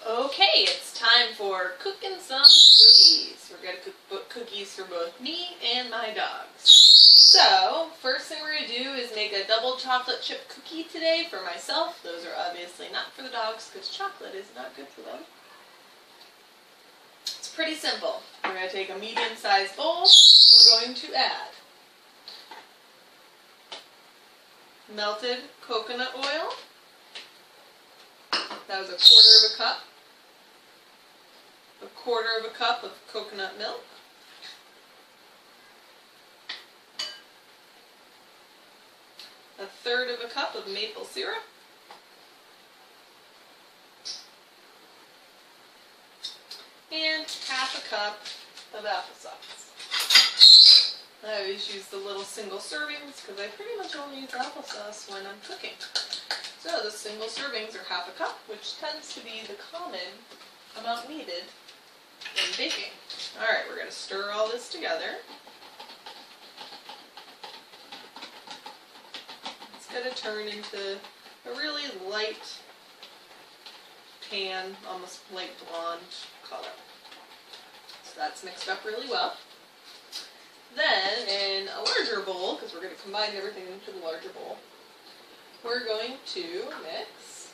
Okay, it's time for cooking some cookies. We're going to cook cookies for both me and my dogs. So, first thing we're going to do is make a double chocolate chip cookie today for myself. Those are obviously not for the dogs because chocolate is not good for them. It's pretty simple. We're going to take a medium-sized bowl. We're going to add melted coconut oil. That was a quarter of a cup. A quarter of a cup of coconut milk. A third of a cup of maple syrup. And half a cup of applesauce. I always use the little single servings because I pretty much only use applesauce when I'm cooking. So the single servings are half a cup, which tends to be the common amount needed in baking. Alright, we're going to stir all this together. It's going to turn into a really light tan, almost light blonde color. So that's mixed up really well. Then, in a larger bowl, because we're going to combine everything into the larger bowl, we're going to mix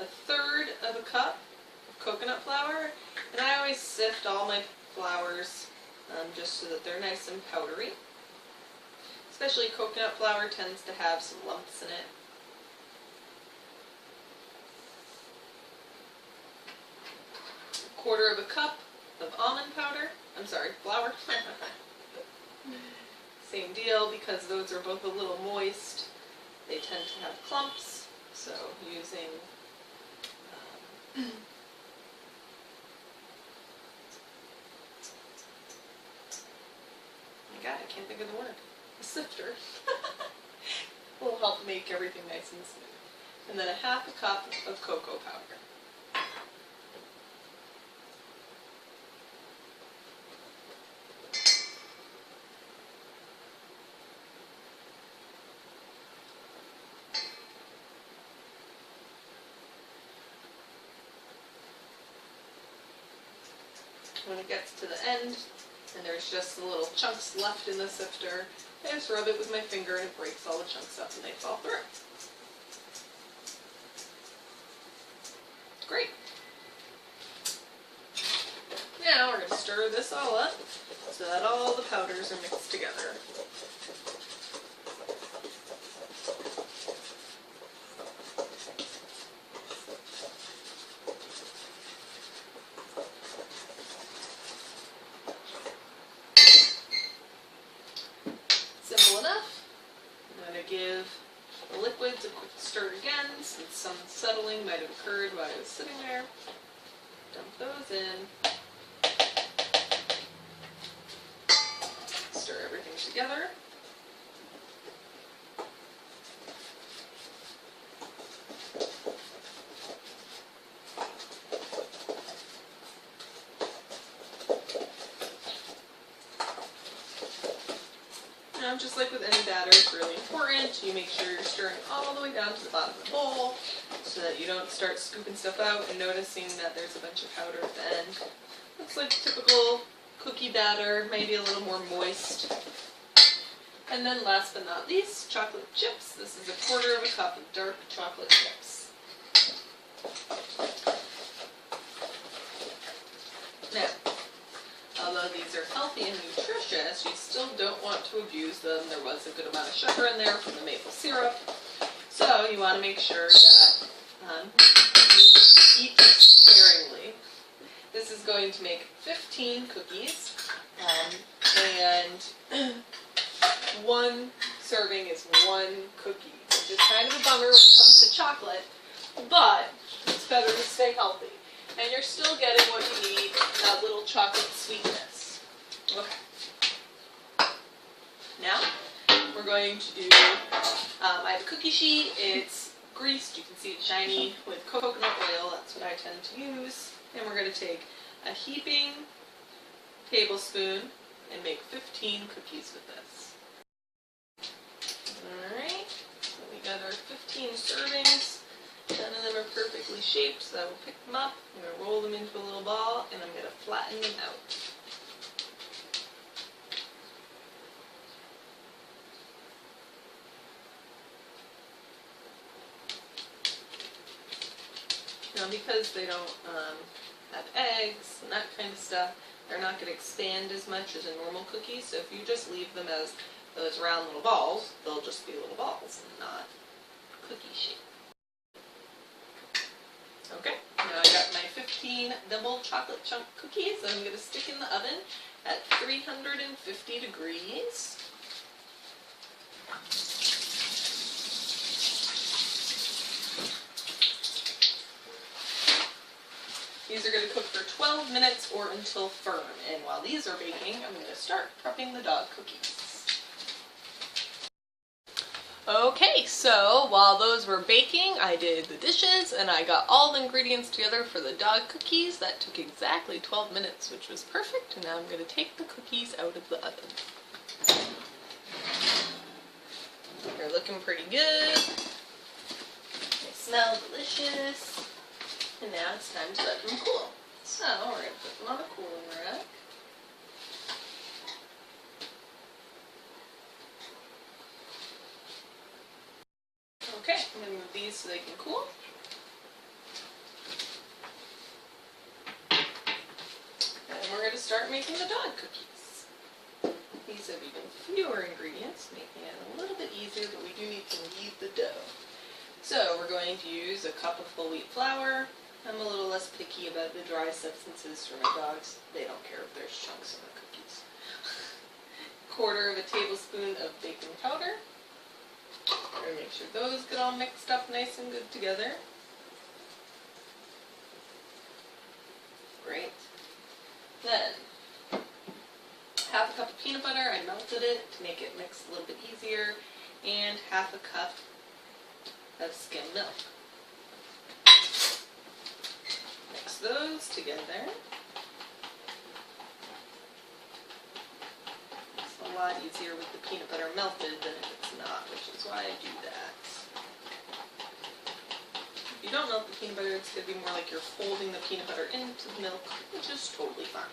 a third of a cup of coconut flour, and I always sift all my flours just so that they're nice and powdery. Especially coconut flour tends to have some lumps in it. A quarter of a cup of almond powder. I'm sorry, flour. Same deal, because those are both a little moist. They tend to have clumps, so using my God, I can't think of the word. A sifter will help make everything nice and smooth. And then a half a cup of cocoa powder. When it gets to the end, and there's just the little chunks left in the sifter, I just rub it with my finger and it breaks all the chunks up and they fall through. Great. Now we're going to stir this all up so that all the powders are mixed together. Simple enough. I'm going to give the liquids a quick stir again since some settling might have occurred while I was sitting there. Dump those in. Stir everything together. Now, just like with any batter, it's really important you make sure you're stirring all the way down to the bottom of the bowl so that you don't start scooping stuff out and noticing that there's a bunch of powder at the end. Looks like typical cookie batter, maybe a little more moist. And then last but not least, chocolate chips. This is a quarter of a cup of dark chocolate chips. Now, although these are healthy and nutritious, you still don't want to abuse them. There was a good amount of sugar in there from the maple syrup. So you want to make sure that you eat sparingly. This is going to make 15 cookies, and one serving is one cookie, which is kind of a bummer when it comes to chocolate, but it's better to stay healthy. And you're still getting what you need, that little chocolate sweetness. Okay. Now, we're going to do, I have a cookie sheet. It's greased. You can see it's shiny with coconut oil. That's what I tend to use. And we're going to take a heaping tablespoon and make 15 cookies with this. Alright, so we got our 15 servings done in of them are perfectly shaped, so I will pick them up, I'm going to roll them into a little ball, and I'm going to flatten them out. Now because they don't have eggs and that kind of stuff, they're not going to expand as much as a normal cookie, so if you just leave them as those round little balls, they'll just be little balls and not cookie shape. Okay, now I got my 15 double chocolate chunk cookies that I'm going to stick in the oven at 350 degrees. These are going to cook for 12 minutes or until firm, and while these are baking, I'm going to start prepping the dog cookies. Okay, so while those were baking, I did the dishes and I got all the ingredients together for the dog cookies. That took exactly 12 minutes, which was perfect, and now I'm going to take the cookies out of the oven. They're looking pretty good. They smell delicious. And now it's time to let them cool. So we're going to put them on a cooling rack. Okay, I'm going to move these so they can cool. And we're going to start making the dog cookies. These have even fewer ingredients, making it a little bit easier, but we do need to knead the dough. So we're going to use a cup of whole wheat flour. I'm a little less picky about the dry substances for my dogs. They don't care if there's chunks in the cookies. 1/4 of a tablespoon of baking powder. We're going to make sure those get all mixed up nice and good together. Great. Then, 1/2 cup of peanut butter. I melted it to make it mix a little bit easier. And 1/2 cup of skim milk. Mix those together. It's a lot easier with the peanut butter melted than if it's not, which is why I do that. If you don't melt the peanut butter, it's going to be more like you're folding the peanut butter into the milk, which is totally fine.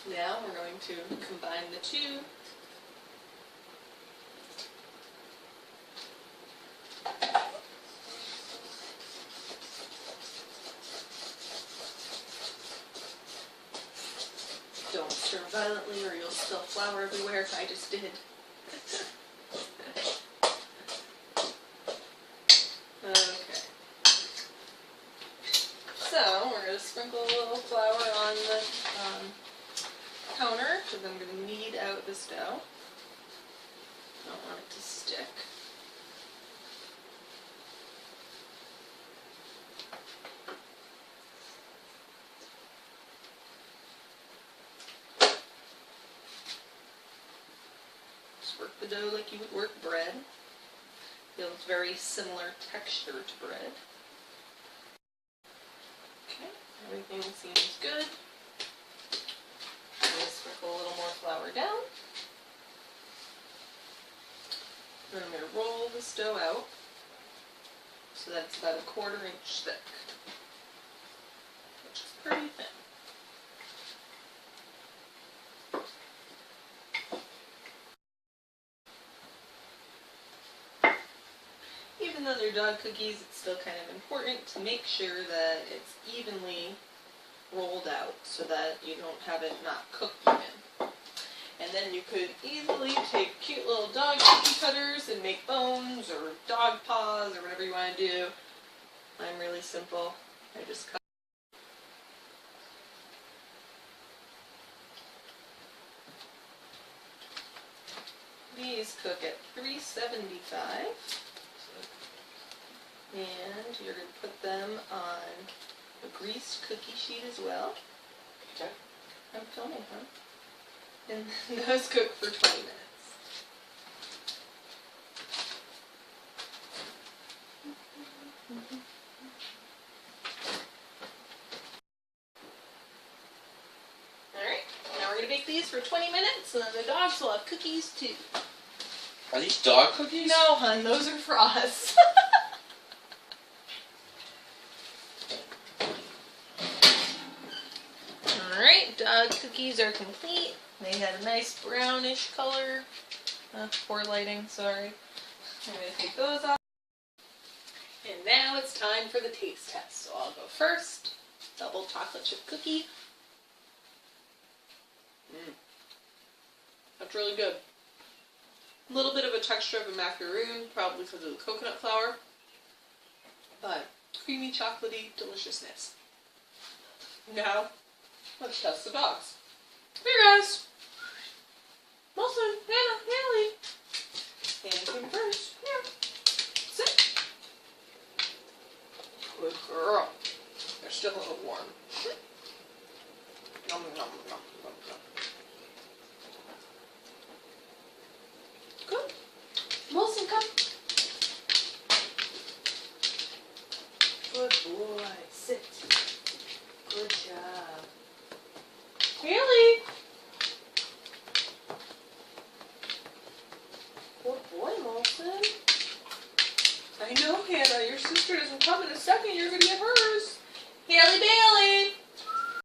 Now we're going to combine the two. Don't stir violently or you'll spill flour everywhere. I just did. Okay. So we're going to sprinkle a little flour on the counter because I'm going to knead out this dough. Don't want it to stick. Work the dough like you would work bread. Feels very similar texture to bread. Okay, everything seems good. I'm going to sprinkle a little more flour down. Then I'm going to roll this dough out so that it's about 1/4 inch thick, which is pretty thin. Even though they're dog cookies, it's still kind of important to make sure that it's evenly rolled out so that you don't have it not cooked even. And then you could easily take cute little dog cookie cutters and make bones or dog paws or whatever you want to do. I'm really simple. I just cut. These cook at 375. And you're going to put them on a greased cookie sheet as well. Okay. I'm filming, huh? And those cook for 20 minutes. Alright, now we're going to bake these for 20 minutes, and then the dogs will have cookies too. Are these dog cookies? No, hun, those are for us. cookies are complete. They had a nice brownish color. Poor lighting, sorry. I'm going to take those off. And now it's time for the taste test. So I'll go first. Double chocolate chip cookie. That's really good. A little bit of a texture of a macaroon, probably because of the coconut flour. But creamy, chocolatey deliciousness. Now, let's test the dogs. Here, guys. Wilson, Hannah, Haley. Hannah came first. Here. Sit. Good girl. They're still a little warm. Nom, nom, nom, nom, nom. Good. Wilson, come. Good boy. Sit. Good job. Haley. Good boy, Molson. I know, Hannah. Your sister doesn't come in a second. You're going to get hers. Haley Bailey.